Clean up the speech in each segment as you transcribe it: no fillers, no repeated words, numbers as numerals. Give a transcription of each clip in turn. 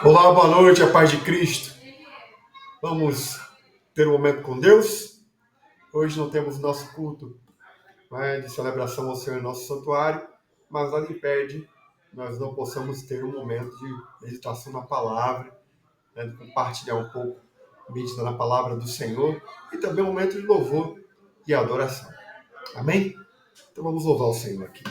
Olá, boa noite, a paz de Cristo. Vamos ter um momento com Deus. Hoje não temos nosso culto, de celebração ao Senhor em nosso santuário, mas nada impede nós não possamos ter um momento de meditação na palavra, de compartilhar um pouco, meditando na palavra do Senhor e também um momento de louvor e adoração. Amém? Então vamos louvar o Senhor aqui.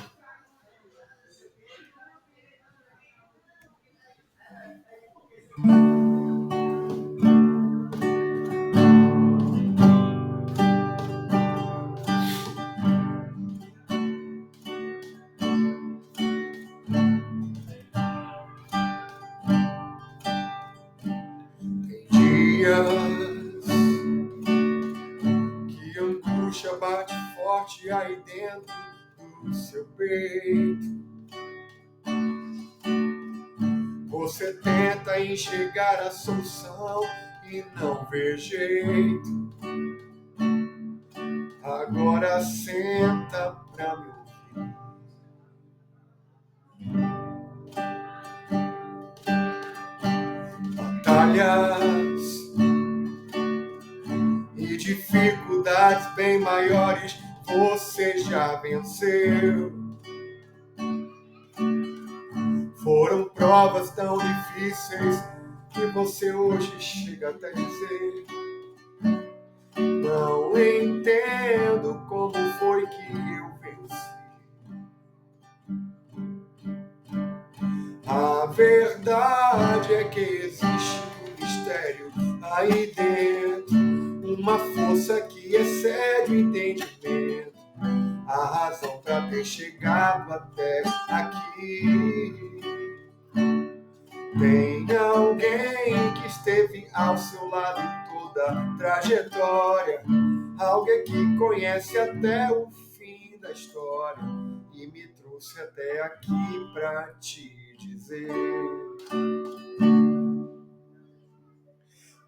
Tem dias que a angústia bate forte aí dentro do seu peito. Você tenta enxergar a solução e não vê jeito. Agora senta pra me ouvir. Batalhas e dificuldades bem maiores você já venceu. Foram provas tão difíceis que você hoje chega até dizer: não entendo como foi que eu venci. A verdade é que existe um mistério aí dentro, uma força que excede o entendimento, a razão para ter chegado até aqui. Tem alguém que esteve ao seu lado em toda a trajetória, alguém que conhece até o fim da história e me trouxe até aqui pra te dizer.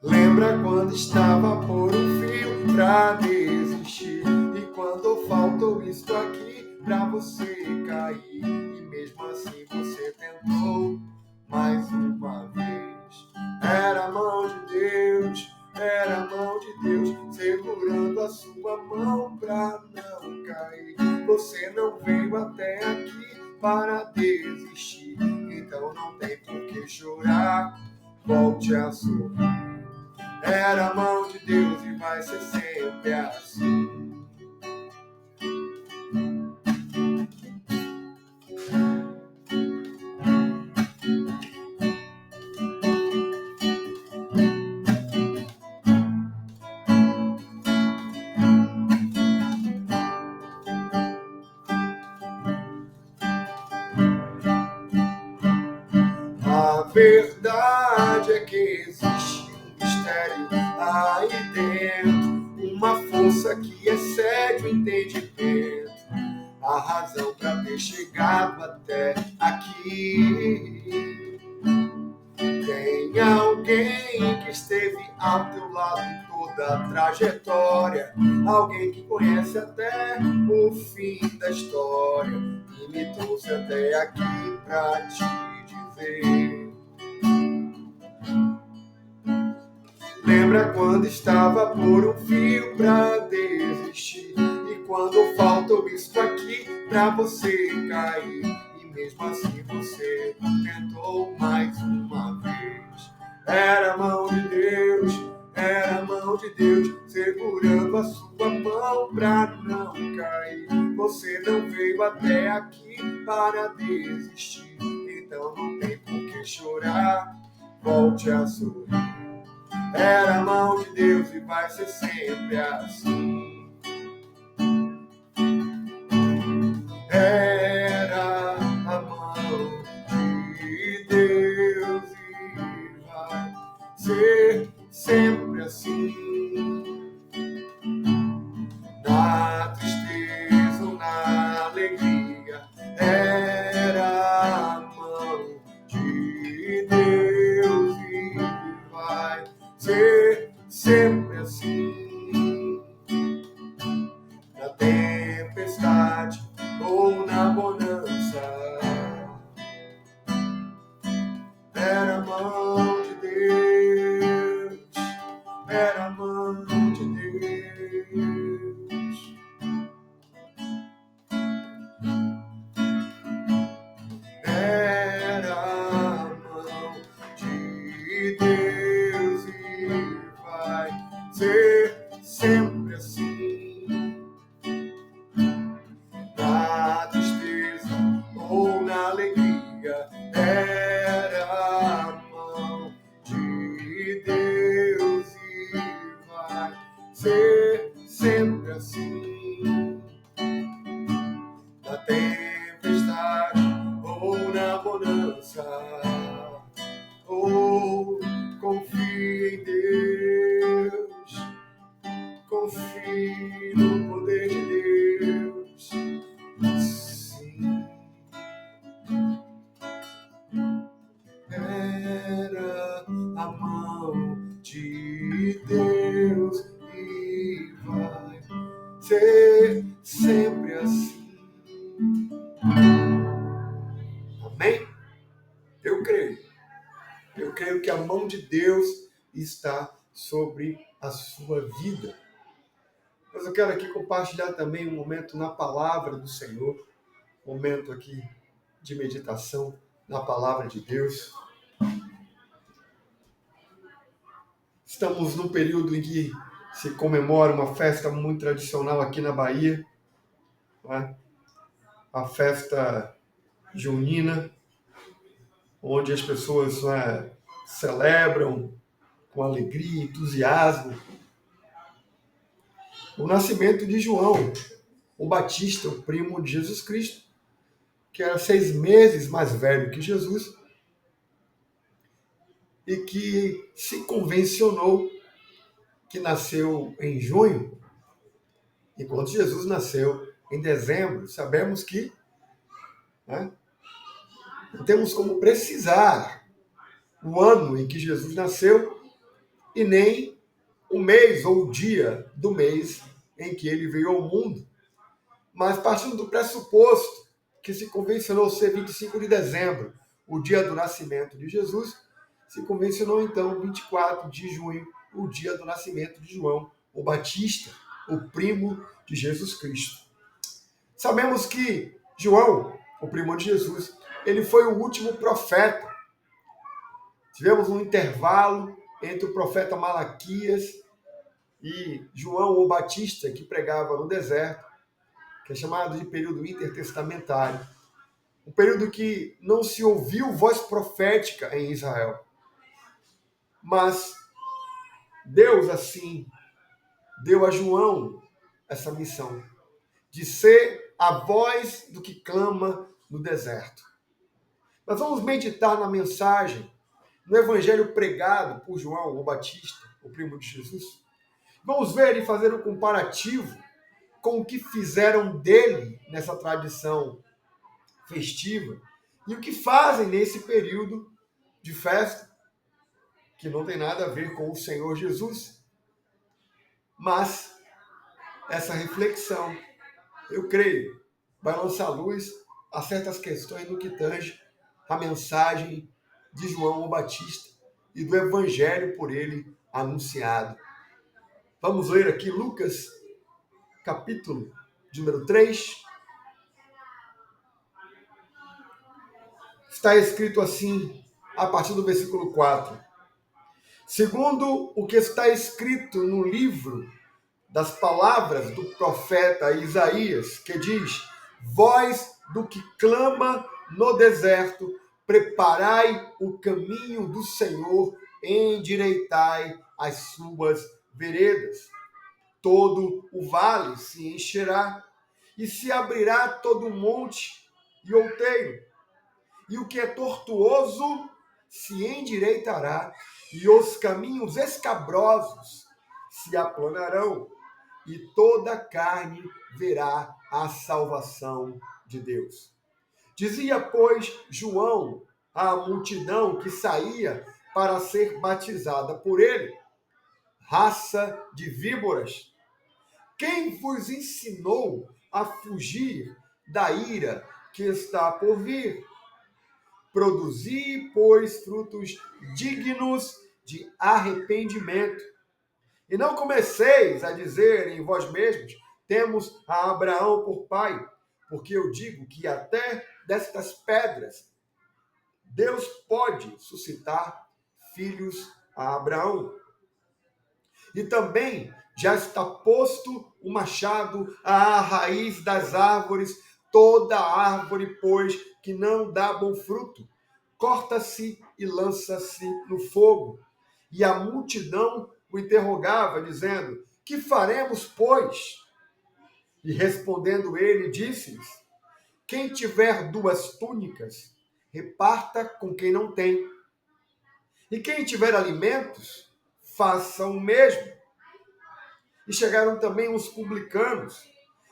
Lembra quando estava por um fio pra desistir, e quando faltou isto aqui pra você cair, e mesmo assim você tentou mais uma vez. Era a mão de Deus, era a mão de Deus segurando a sua mão pra não cair. Você não veio até aqui para desistir, então não tem por que chorar, volte a sorrir. Era a mão de Deus e vai ser sempre assim. A verdade é que existe um mistério aí dentro, uma força que excede o entendimento, a razão para ter chegado até aqui. Tem alguém que esteve ao teu lado em toda a trajetória, alguém que conhece até o fim da história e me trouxe até aqui pra te dizer. Lembra quando estava por um fio pra desistir, e quando faltou isso aqui pra você cair, e mesmo assim você tentou mais uma vez. Era a mão de Deus, era a mão de Deus segurando a sua mão pra não cair. Você não veio até aqui para desistir, então não tem por que chorar, volte a sorrir. Era a mão de Deus e vai ser sempre assim. Era a mão de Deus e vai ser sempre assim. Na tristeza ou na alegria, era a mão de Deus e vai ser sempre assim. força. Oh, confie em Deus, confie no poder de Deus. Sim, era a mão de Deus e vai ser sempre assim. Amém? Eu creio. Eu creio que a mão de Deus está sobre a sua vida. Mas eu quero aqui compartilhar também um momento na palavra do Senhor, momento aqui de meditação na palavra de Deus. Estamos num período em que se comemora uma festa muito tradicional aqui na Bahia, não é? A festa junina, onde as pessoas celebram com alegria e entusiasmo o nascimento de João, o Batista, o primo de Jesus Cristo, que era 6 meses mais velho que Jesus e que se convencionou que nasceu em junho, enquanto Jesus nasceu em dezembro. Sabemos que não temos como precisar o ano em que Jesus nasceu e nem o mês ou o dia do mês em que ele veio ao mundo. Mas partindo do pressuposto que se convencionou ser 25 de dezembro, o dia do nascimento de Jesus, se convencionou então 24 de junho, o dia do nascimento de João, o Batista, o primo de Jesus Cristo. Sabemos que João, o primo de Jesus, ele foi o último profeta. Tivemos um intervalo entre o profeta Malaquias e João, o Batista, que pregava no deserto, que é chamado de período intertestamentário. Um período que não se ouviu voz profética em Israel. Mas Deus, assim, deu a João essa missão de ser a voz do que clama no deserto. Nós vamos meditar na mensagem, no evangelho pregado por João, o Batista, o primo de Jesus. Vamos ver e fazer um comparativo com o que fizeram dele nessa tradição festiva e o que fazem nesse período de festa, que não tem nada a ver com o Senhor Jesus. Mas essa reflexão, eu creio, vai lançar luz a certas questões no que tange a mensagem de João o Batista e do evangelho por ele anunciado. Vamos ler aqui Lucas, capítulo número 3. Está escrito assim, a partir do versículo 4. Segundo o que está escrito no livro das palavras do profeta Isaías, que diz: voz do que clama no deserto, preparai o caminho do Senhor, endireitai as suas veredas. Todo o vale se encherá, e se abrirá todo monte e outeiro, e o que é tortuoso se endireitará, e os caminhos escabrosos se aplanarão, e toda a carne verá a salvação de Deus. Dizia, pois, João à multidão que saía para ser batizada por ele: raça de víboras, quem vos ensinou a fugir da ira que está por vir? Produzi, pois, frutos dignos de arrependimento. E não comeceis a dizer em vós mesmos: temos a Abraão por pai, porque eu digo que até destas pedras Deus pode suscitar filhos a Abraão. E também já está posto o machado à raiz das árvores. Toda árvore, pois, que não dá bom fruto, corta-se e lança-se no fogo. E a multidão o interrogava, dizendo: que faremos, pois? E respondendo ele, disse-lhes: quem tiver 2 túnicas, reparta com quem não tem. E quem tiver alimentos, faça o mesmo. E chegaram também os publicanos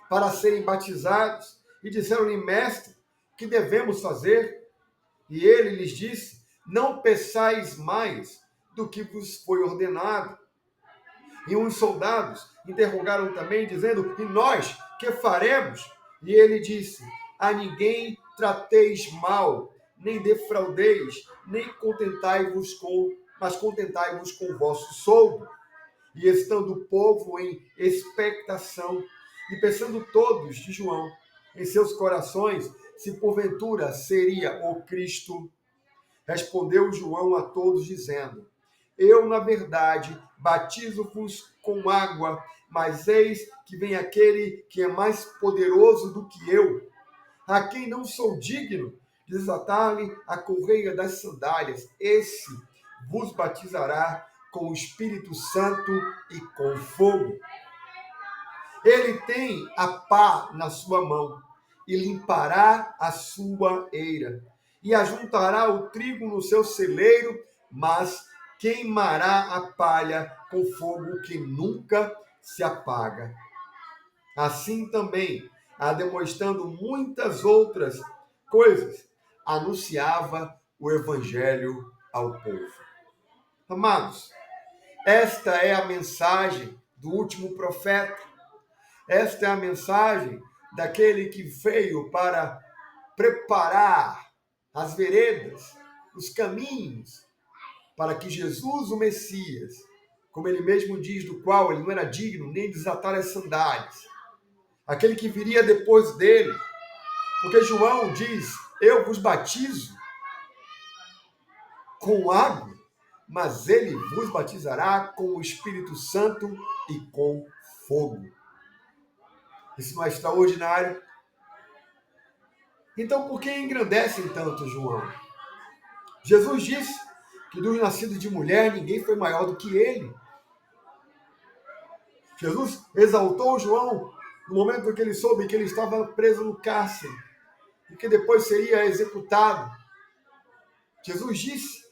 para serem batizados e disseram-lhe: Mestre, que devemos fazer? E ele lhes disse: Não peçais mais do que vos foi ordenado. E uns soldados interrogaram também, dizendo: E nós, que faremos? E ele disse: A ninguém trateis mal, nem defraudeis, nem contentai-vos mas contentai-vos com o vosso soldo. E estando o povo em expectação, e pensando todos de João em seus corações, se porventura seria o Cristo, respondeu João a todos, dizendo: Eu, na verdade, batizo-vos com água, mas eis que vem aquele que é mais poderoso do que eu, a quem não sou digno de desatar-lhe a correia das sandálias. Esse vos batizará com o Espírito Santo e com fogo. Ele tem a pá na sua mão e limpará a sua eira, e ajuntará o trigo no seu celeiro, mas queimará a palha com fogo que nunca se apaga. Assim também, demonstrando muitas outras coisas, anunciava o evangelho ao povo. Amados, esta é a mensagem do último profeta. Esta é a mensagem daquele que veio para preparar as veredas, os caminhos, para que Jesus, o Messias, como ele mesmo diz, do qual ele não era digno nem de desatar as sandálias, aquele que viria depois dele, porque João diz: Eu vos batizo com água, mas ele vos batizará com o Espírito Santo e com fogo. Isso não é extraordinário? Então, por que engrandecem tanto João? Jesus disse que dos nascidos de mulher ninguém foi maior do que ele. Jesus exaltou João no momento em que ele soube que ele estava preso no cárcere e que depois seria executado. Jesus disse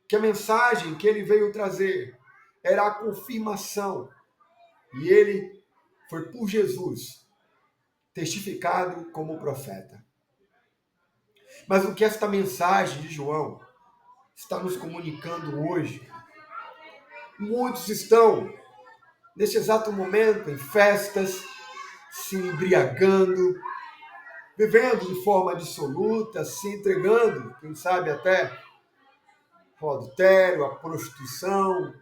que a mensagem que ele veio trazer era a confirmação, e ele foi por Jesus testificado como profeta. Mas o que esta mensagem de João está nos comunicando hoje? Muitos estão, neste exato momento, em festas, se embriagando, vivendo de forma dissoluta, se entregando, quem sabe até ao adultério, à prostituição.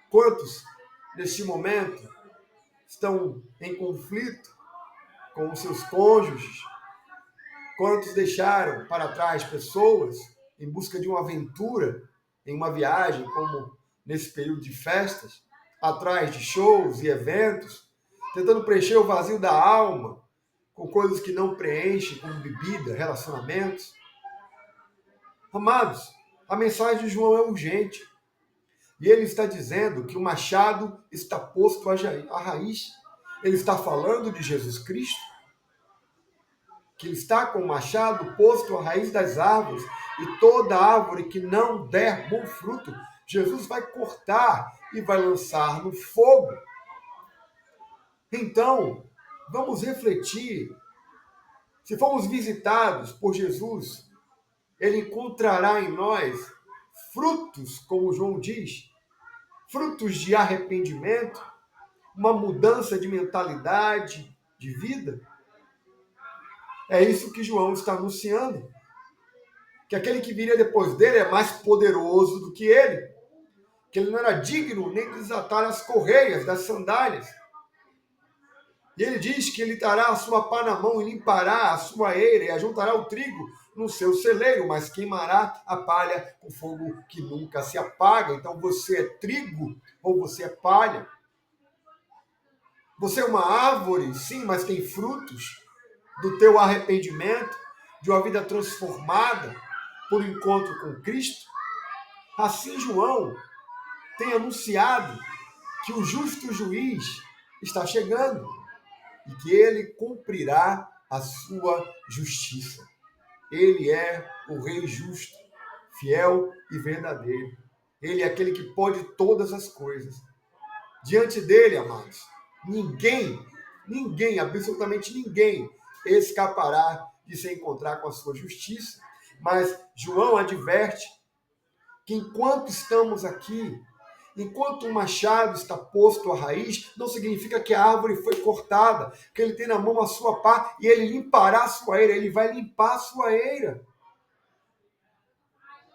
Quantos, neste momento, estão em conflito com os seus cônjuges? Quantos deixaram para trás pessoas em busca de uma aventura em uma viagem, como nesse período de festas, atrás de shows e eventos, tentando preencher o vazio da alma com coisas que não preenchem, como bebida, relacionamentos? Amados, a mensagem de João é urgente. E ele está dizendo que o machado está posto à raiz. Ele está falando de Jesus Cristo, que ele está com o machado posto à raiz das árvores, e toda árvore que não der bom fruto, Jesus vai cortar e vai lançar no fogo. Então, vamos refletir. Se formos visitados por Jesus, ele encontrará em nós frutos, como João diz, frutos de arrependimento, uma mudança de mentalidade, de vida. É isso que João está anunciando. Que aquele que viria depois dele é mais poderoso do que ele. Que ele não era digno nem de desatar as correias das sandálias. E ele diz que ele dará a sua pá na mão e limpará a sua eira e ajuntará o trigo no seu celeiro, mas queimará a palha com fogo que nunca se apaga. Então você é trigo ou você é palha? Você é uma árvore, sim, mas tem frutos do teu arrependimento, de uma vida transformada por encontro com Cristo? Assim João tem anunciado que o justo juiz está chegando e que ele cumprirá a sua justiça. Ele é o Rei justo, fiel e verdadeiro. Ele é aquele que pode todas as coisas. Diante dele, amados, ninguém, absolutamente ninguém, escapará de se encontrar com a sua justiça. Mas João adverte que enquanto estamos aqui, enquanto o machado está posto à raiz, não significa que a árvore foi cortada, que ele tem na mão a sua pá e ele limpará a sua eira, ele vai limpar a sua eira.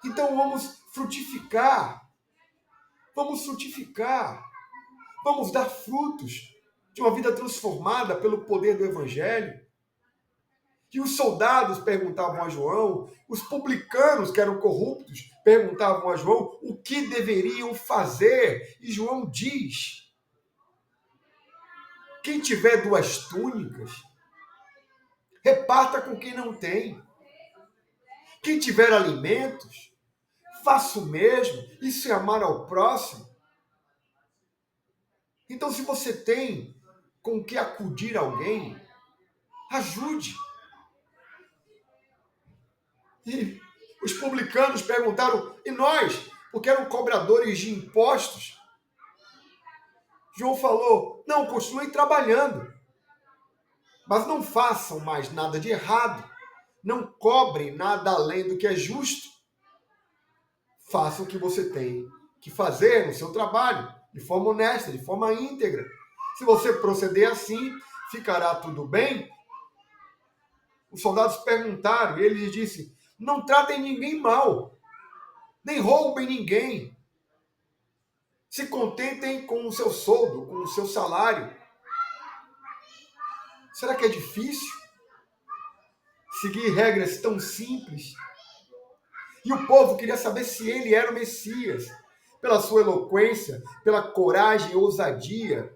Então vamos frutificar, vamos dar frutos de uma vida transformada pelo poder do Evangelho. E os soldados perguntavam a João, os publicanos, que eram corruptos, perguntavam a João o que deveriam fazer. E João diz: quem tiver 2 túnicas, reparta com quem não tem. Quem tiver alimentos, faça o mesmo. Isso é amar ao próximo. Então, se você tem com que acudir alguém, ajude. E os publicanos perguntaram, e nós? Porque eram cobradores de impostos. João falou, não, continuem trabalhando, mas não façam mais nada de errado. Não cobrem nada além do que é justo. Faça o que você tem que fazer no seu trabalho, de forma honesta, de forma íntegra. Se você proceder assim, ficará tudo bem? Os soldados perguntaram, e ele lhes disse, não tratem ninguém mal, nem roubem ninguém. Se contentem com o seu soldo, com o seu salário. Será que é difícil seguir regras tão simples? E o povo queria saber se ele era o Messias. Pela sua eloquência, pela coragem e ousadia,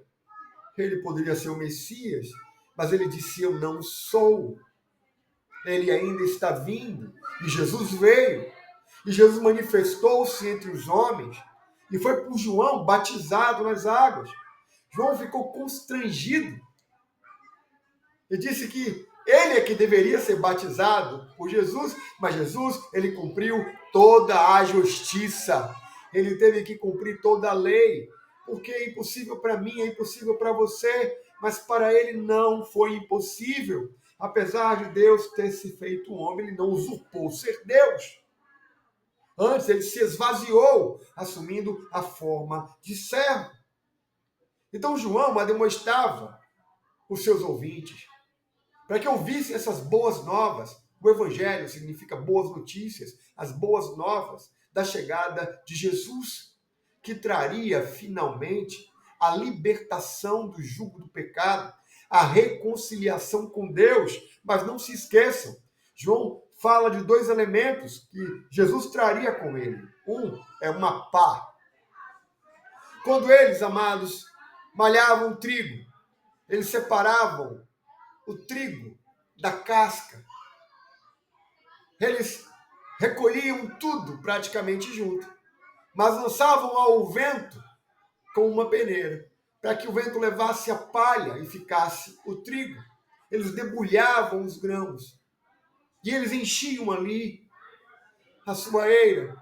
ele poderia ser o Messias, mas ele disse, eu não sou. Ele ainda está vindo. E Jesus veio. E Jesus manifestou-se entre os homens. E foi por João batizado nas águas. João ficou constrangido. E disse que ele é que deveria ser batizado por Jesus, mas Jesus, ele cumpriu toda a justiça. Ele teve que cumprir toda a lei, porque é impossível para mim, é impossível para você, mas para ele não foi impossível. Apesar de Deus ter se feito homem, ele não usurpou ser Deus. Antes, ele se esvaziou, assumindo a forma de servo. Então, João ademoestava os seus ouvintes para que ouvissem essas boas novas. O Evangelho significa boas notícias, as boas novas da chegada de Jesus, que traria finalmente a libertação do jugo do pecado, a reconciliação com Deus. Mas não se esqueçam, João fala de 2 elementos que Jesus traria com ele. Um é uma pá. Quando eles, amados, malhavam trigo, eles separavam o trigo da casca. Eles recolhiam tudo praticamente junto, mas lançavam ao vento com uma peneira, para que o vento levasse a palha e ficasse o trigo. Eles debulhavam os grãos e eles enchiam ali a sua eira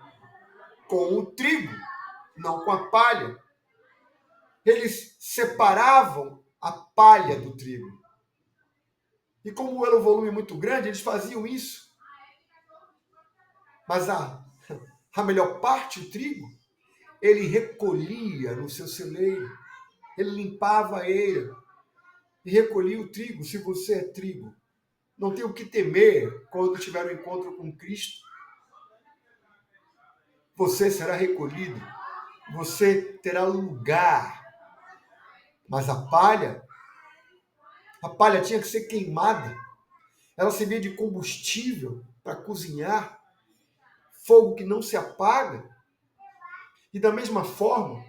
com o trigo, não com a palha. Eles separavam a palha do trigo. E como era um volume muito grande, eles faziam isso. Mas a melhor parte, o trigo, ele recolhia no seu celeiro. Ele limpava a eira e recolhia o trigo. Se você é trigo, não tem o que temer quando tiver um encontro com Cristo. Você será recolhido. Você terá lugar. Mas a palha tinha que ser queimada. Ela servia de combustível para cozinhar. Fogo que não se apaga. E da mesma forma,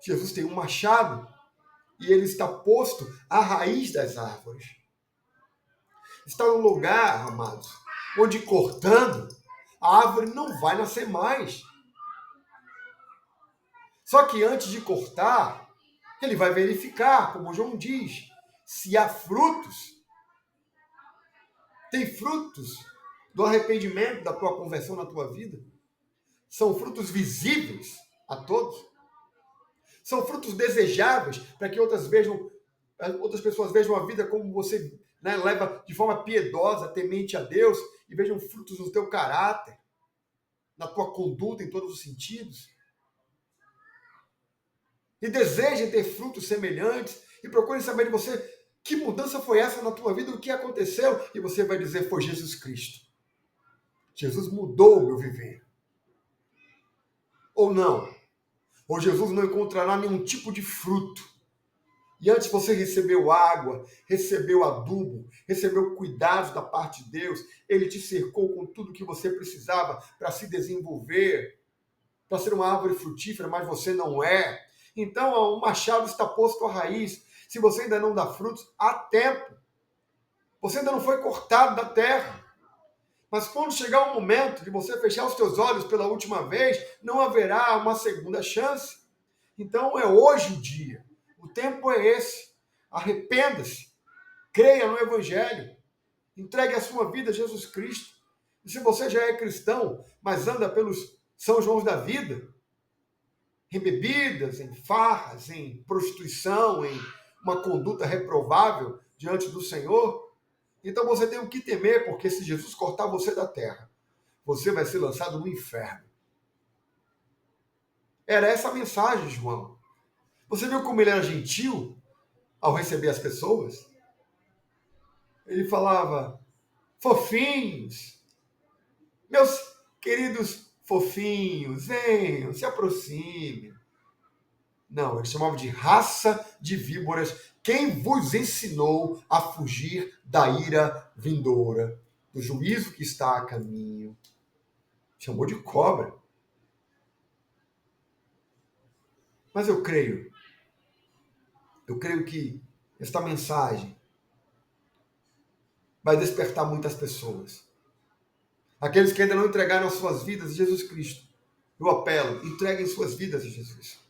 Jesus tem um machado e ele está posto à raiz das árvores. Está no lugar, amados, onde cortando, a árvore não vai nascer mais. Só que antes de cortar, ele vai verificar, como João diz, se há frutos. Tem frutos do arrependimento, da tua conversão na tua vida? São frutos visíveis a todos? São frutos desejáveis para que outras pessoas vejam a vida como você, né, leva de forma piedosa, temente a Deus, e vejam frutos no teu caráter, na tua conduta em todos os sentidos? E desejem ter frutos semelhantes e procurem saber de você que mudança foi essa na tua vida, o que aconteceu, e você vai dizer: foi Jesus Cristo. Jesus mudou o meu viver. Ou não? Ou Jesus não encontrará nenhum tipo de fruto. E antes você recebeu água, recebeu adubo, recebeu cuidados da parte de Deus, Ele te cercou com tudo que você precisava para se desenvolver, para ser uma árvore frutífera, mas você não é. Então o machado está posto à raiz. Se você ainda não dá frutos, há tempo. Você ainda não foi cortado da terra. Mas quando chegar o momento de você fechar os teus olhos pela última vez, não haverá uma segunda chance. Então é hoje o dia. O tempo é esse. Arrependa-se. Creia no Evangelho. Entregue a sua vida a Jesus Cristo. E se você já é cristão, mas anda pelos São João da vida, em bebidas, em farras, em prostituição, em uma conduta reprovável diante do Senhor, então você tem o que temer, porque se Jesus cortar você da terra, você vai ser lançado no inferno. Era essa a mensagem de João. Você viu como ele era gentil ao receber as pessoas? Ele falava: fofinhos, meus queridos fofinhos, venham, se aproxime. Não, ele chamava de raça de víboras. Quem vos ensinou a fugir da ira vindoura, do juízo que está a caminho? Chamou de cobra. Mas eu creio que esta mensagem vai despertar muitas pessoas. Aqueles que ainda não entregaram as suas vidas a Jesus Cristo, eu apelo, entreguem suas vidas a Jesus.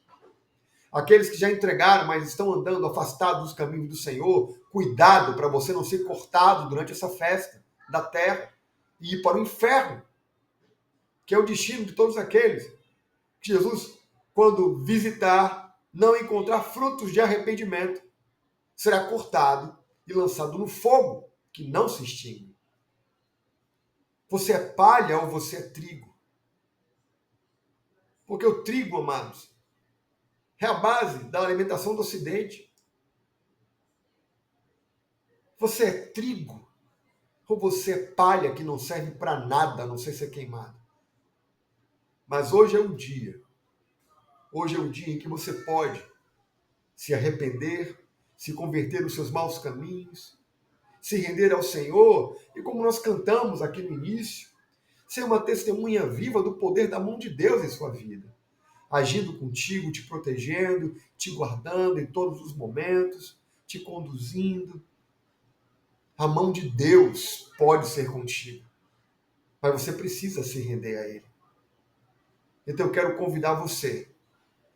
Aqueles que já entregaram, mas estão andando afastados dos caminhos do Senhor, cuidado para você não ser cortado durante essa festa da terra e ir para o inferno, que é o destino de todos aqueles que Jesus, quando visitar, não encontrar frutos de arrependimento, será cortado e lançado no fogo, que não se extingue. Você é palha ou você é trigo? Porque o trigo, amados, é a base da alimentação do Ocidente. Você é trigo ou você é palha que não serve para nada, a não ser ser queimado? Mas hoje é o dia. Hoje é o dia em que você pode se arrepender, se converter nos seus maus caminhos, se render ao Senhor e, como nós cantamos aqui no início, ser uma testemunha viva do poder da mão de Deus em sua vida, agindo contigo, te protegendo, te guardando em todos os momentos, te conduzindo. A mão de Deus pode ser contigo, mas você precisa se render a Ele. Então eu quero convidar você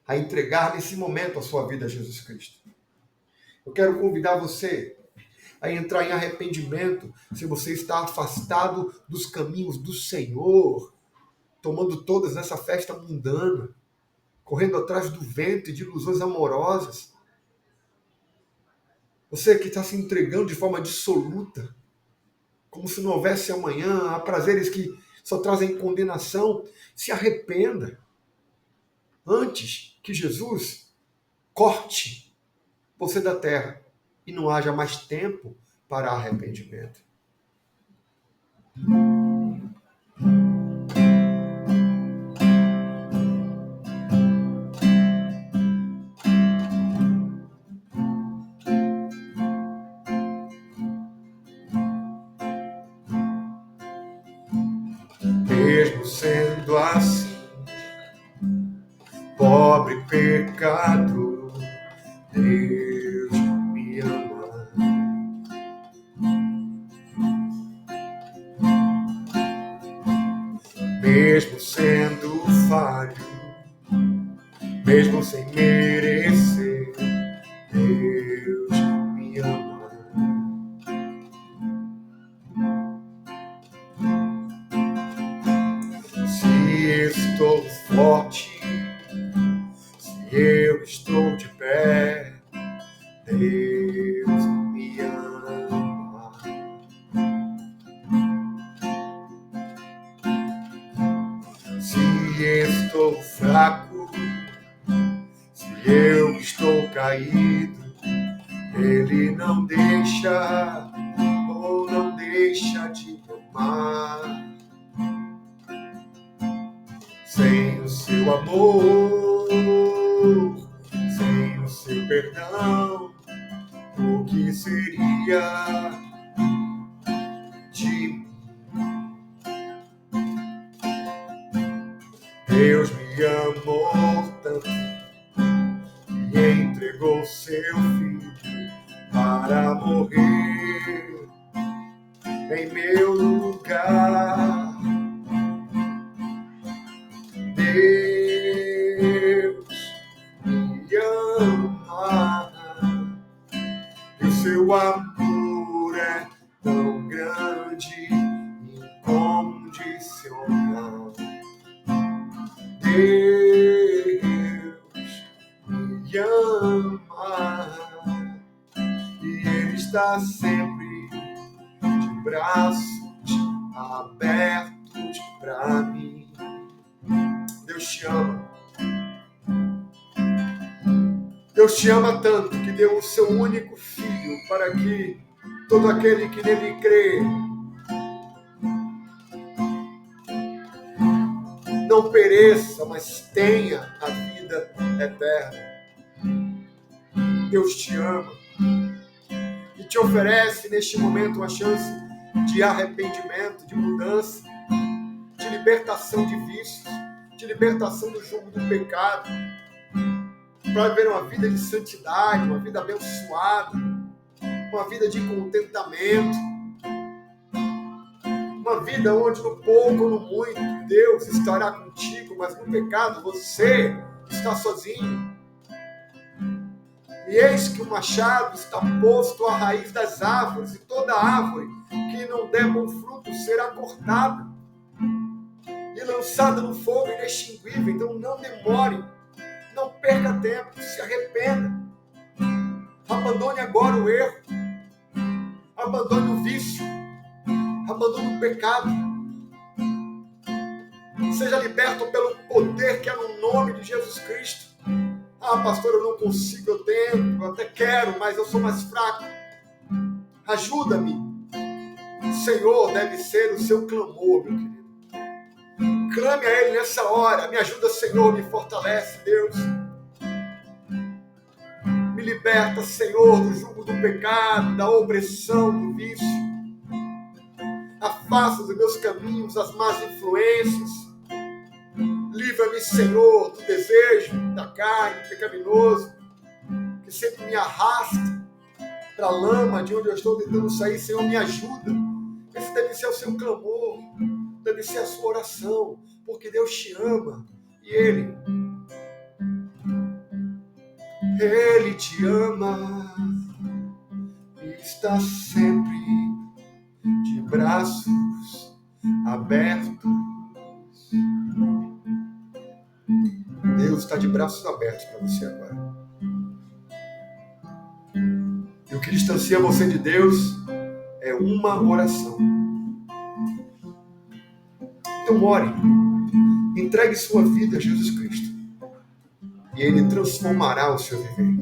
a entregar nesse momento a sua vida a Jesus Cristo. Eu quero convidar você a entrar em arrependimento se você está afastado dos caminhos do Senhor, tomando todas nessa festa mundana, correndo atrás do vento e de ilusões amorosas. Você que está se entregando de forma dissoluta, como se não houvesse amanhã, a prazeres que só trazem condenação, se arrependa antes que Jesus corte você da terra e não haja mais tempo para arrependimento. Mesmo sendo assim, pobre pecador, Deus me ama. Mesmo sendo falho, mesmo sem merecer, Deus me ama. estou forte, se eu estou de pé, Deus me ama. Se estou fraco, se eu estou caído, Ele não deixa ou não deixa de me amar. Sem o seu amor, sem o seu perdão, o que seria de mim? Deus me amou tanto e entregou seu filho para morrer em meu lugar. Deus me ama e o seu amor é tão grande, incondicional. Deus me ama e Ele está sempre de braços abertos para mim. Deus te ama. Deus te ama tanto que deu o seu único filho para que todo aquele que nele crê não pereça, mas tenha a vida eterna. Deus te ama e te oferece neste momento uma chance de arrependimento, de mudança, de libertação de vícios, de libertação do jugo do pecado, para viver uma vida de santidade, uma vida abençoada, uma vida de contentamento, uma vida onde no pouco ou no muito Deus estará contigo, mas no pecado você está sozinho. E eis que o machado está posto à raiz das árvores, e toda árvore que não der bom fruto será cortada e lançada no fogo inextinguível. Então não demore, não perca tempo, se arrependa. Abandone agora o erro, abandone o vício, abandone o pecado. Seja liberto pelo poder que é no nome de Jesus Cristo. Ah, pastor, eu não consigo, eu tento, eu até quero, mas eu sou mais fraco. Ajuda-me. Senhor, deve ser o seu clamor, meu querido. Clame a Ele nessa hora. Me ajuda, Senhor, me fortalece, Deus. Me liberta, Senhor, do jugo do pecado, da opressão, do vício. Afasta dos meus caminhos as más influências. Livra-me, Senhor, do desejo da carne pecaminoso, que sempre me arrasta para a lama de onde eu estou tentando sair. Senhor, me ajuda. Esse deve ser o seu clamor, deve ser a sua oração, porque Deus te ama e Ele te ama e está sempre de braços abertos. Deus está de braços abertos para você agora. E o que distancia você de Deus é uma oração. Então ore, entregue sua vida a Jesus Cristo e Ele transformará o seu viver.